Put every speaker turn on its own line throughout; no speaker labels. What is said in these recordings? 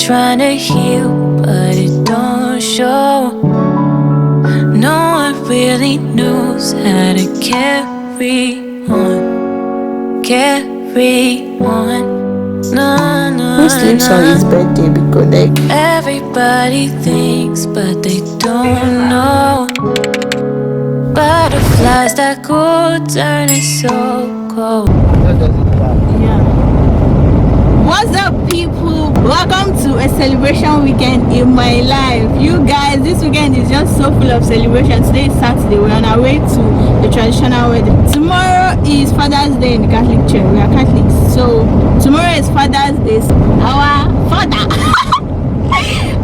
trying to heal, but it don't show. No one really knows how to carry on. No.
Who sleeps on his birthday? Because like
everybody thinks, but they don't know. Butterflies that go turning so cold.
yeah. What's up, people? Welcome to a celebration weekend in my life. You guys, this weekend is just so full of celebrations. Today is Saturday. We're on our way to the traditional wedding. Tomorrow is Father's Day in the Catholic Church. We are Catholics, so tomorrow is Father's Day. Our father,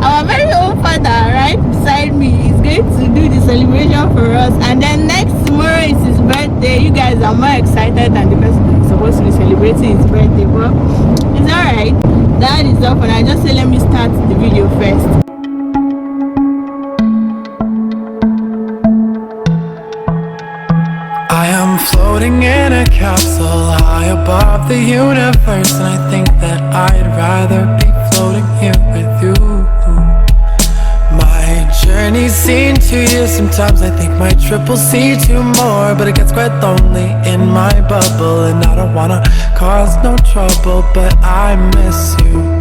our very own father, right beside me, is going to do the celebration for us. And then next tomorrow is his birthday. You guys are more excited than the person who's supposed to be celebrating his birthday, but it's alright. That is up, and I just say let me start the video first.
I am floating in a capsule high above the universe, and I think that I'd rather be floating here with you. My journey's seen 2 years. Sometimes I think my trip will see 2 more, but it gets quite lonely in my bubble, and I don't wanna cause no trouble, but I miss you.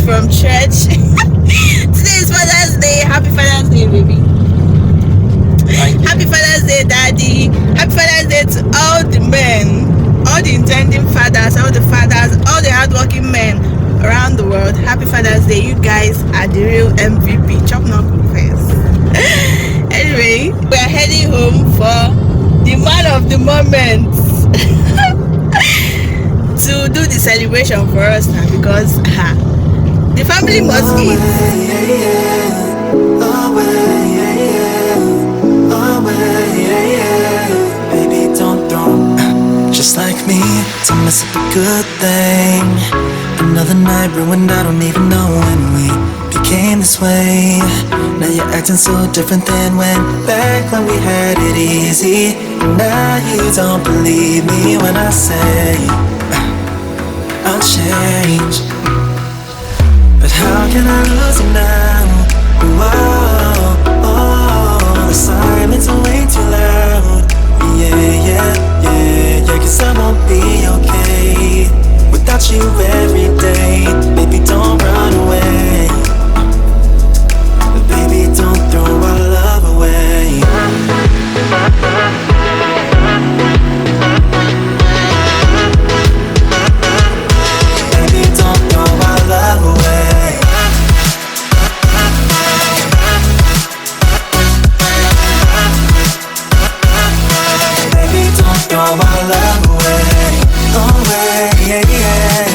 From church. Today is Father's Day. Happy Father's Day, baby. Happy Father's Day, Daddy. Happy Father's Day to all the men, all the intending fathers, all the hardworking men around the world. Happy Father's Day. You guys are the real MVP. Chop knuckle first. Anyway, we are heading home for the man of the moment to do the celebration for us now, because the family must eat.
Baby, don't throw just like me to mess up a good thing. Another night ruined, I don't even know when we became this way. Now you're acting so different than back when we had it easy. Now you don't believe me when I say I'll change. How can I lose you now? Whoa, oh, the silence is way too loud. Yeah, yeah, yeah, yeah, 'cause I won't be okay without you every day. Baby, don't run away. Baby, don't throw our love away. Baby, don't throw our love away. Baby, don't throw our love away. Away, yeah, yeah.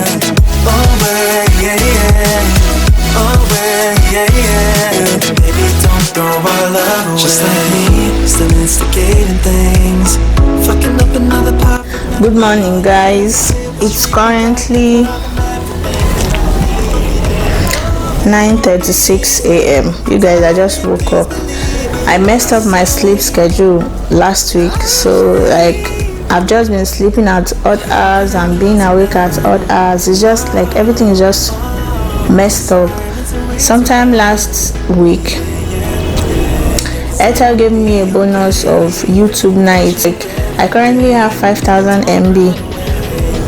Away, yeah, yeah. Away, yeah, yeah. Baby, don't throw our love away. Just like me, still instigating things, fucking up another pop.
Good morning, guys. It's currently 9:36 a.m. You guys, I just woke up. I messed up my sleep schedule last week, so like I've just been sleeping at odd hours and being awake at odd hours. It's just like everything is just messed up. Sometime last week, Airtel gave me a bonus of YouTube nights. Like I currently have 5,000 MB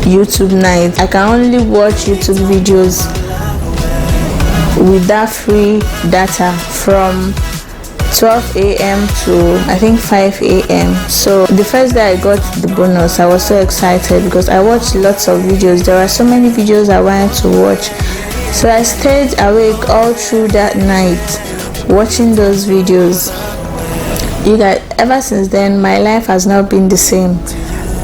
YouTube nights. I can only watch YouTube videos with that free data from 12 a.m. to I think 5 a.m. So the first day I got the bonus, I was so excited because I watched lots of videos. There were so many videos I wanted to watch, so I stayed awake all through that night watching those videos. You guys, ever since then my life has not been the same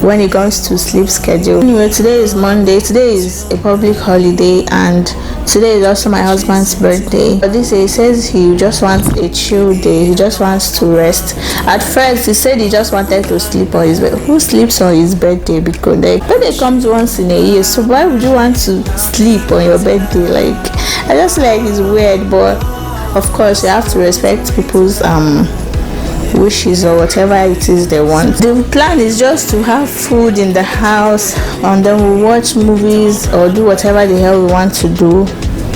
when it comes to sleep schedule. Anyway, today is Monday. Today is a public holiday and today is also my husband's birthday. But this day he says he just wants a chill day. He just wants to rest. At first he said he just wanted to sleep on his birthday. Who sleeps on his birthday? Because like birthday comes once in a year, so why would you want to sleep on your birthday? Like I just like it's weird, but of course you have to respect people's wishes or whatever it is they want. The plan is just to have food in the house and then we'll watch movies or do whatever the hell we want to do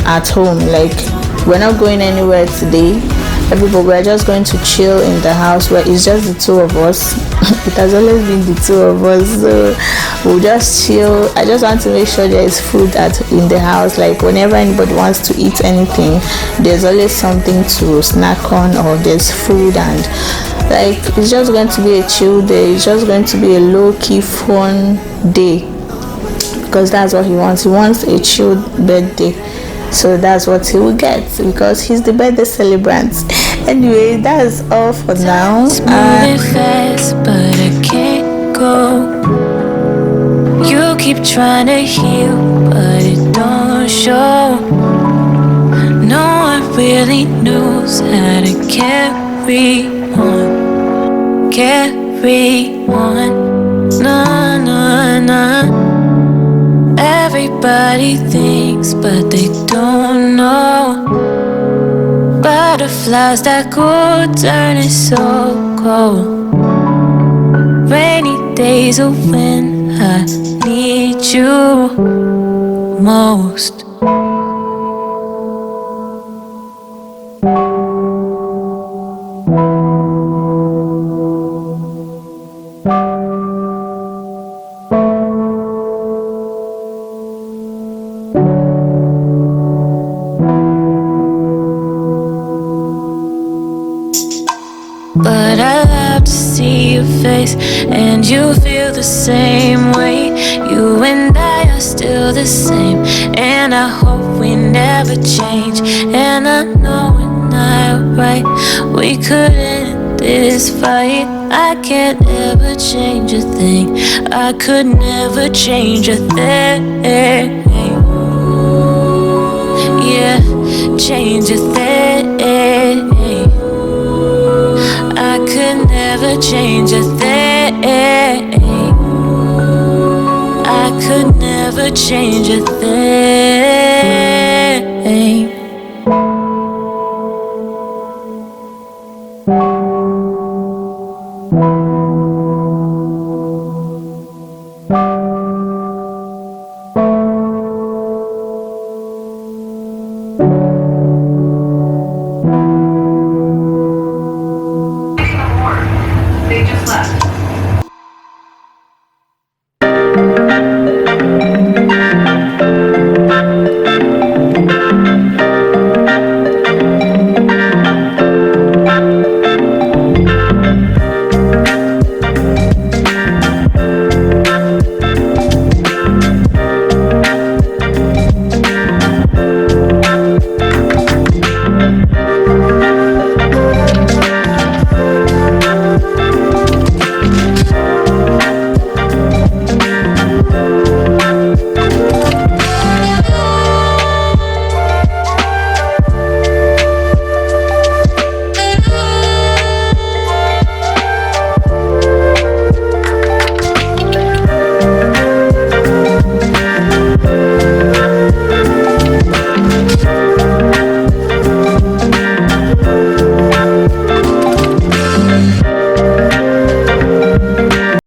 at home. Like we're not going anywhere today. Everybody, we're just going to chill in the house where it's just the two of us. It has always been the two of us, so we'll just chill. I just want to make sure there is food in the house. Like whenever anybody wants to eat anything, there's always something to snack on or there's food, and like it's just going to be a chill day. It's just going to be a low-key fun day because that's what he wants. He wants a chilled birthday. So that's what he will get because he's the birthday celebrant. Anyway, that's all for now.
It's moving fast, but I can't go. You keep trying to heal, but it don't show. No one really knows how to carry on. Carry on. Nah, nah, nah. Everybody thinks, but they don't know. Butterflies that go turning so cold. Rainy days are when I need you most. But I love to see your face, and you feel the same way. You and I are still the same, and I hope we never change. And I know we're not right. We could end this fight. I can't ever change a thing. I could never change a thing. Yeah, change a thing. I could never change a thing. I could never change a thing.
They just left.